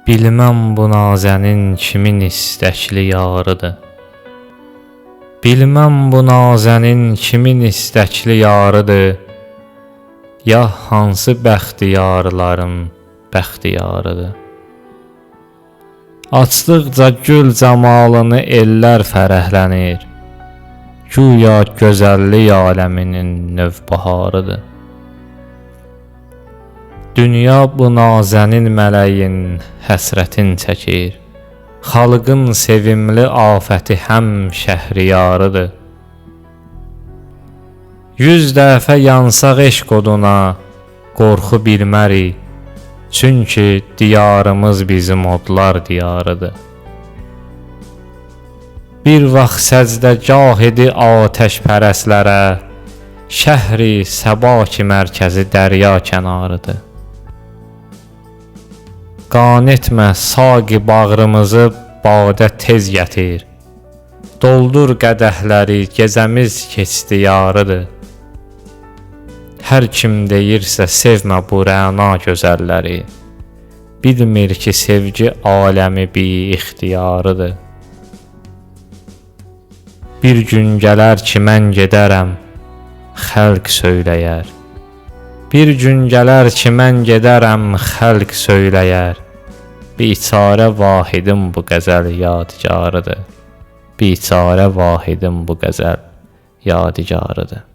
Bilməm bu nazənin kimin istəkli yarıdır. Bilməm bu nazənin kimin istəkli yarıdır. Ya hansı bəxtiyarların bəxtiyarıdır. Açdıqca gül camalını ellər fərəhlənir. Güya gözəllik aləminin növbəharıdır. Dünya bu nazənin mələyin həsrətin çəkir. Xalqın sevimli afəti həm şəhriyarıdır. 100 dəfə yansaq eşq oduna qorxu bilmərik. Çünki diyarımız bizim odlar diyarıdır. Bir vaxt səcdəgah idi atəşpərəstlərə. Şəhri Səba ki mərkəzi dərya kənarıdır. Qan etmə saqi bağrımızı badə tez gətir. Doldur qədəhləri gecəmiz keçdi yarıdır. Hər kim deyirsə sevmə bu rəna gözəlləri. Bilmir ki sevgi aləmi bi ixtiyarıdır. Bir gün gələr ki mən gedərəm, xəlq söyləyər. Bir gün gələr ki mən gedərəm, xəlq söyləyər. Biçarə vahidim bu qəzəl yadigarıdır. Biçarə vahidim bu qəzəl yadigarıdır.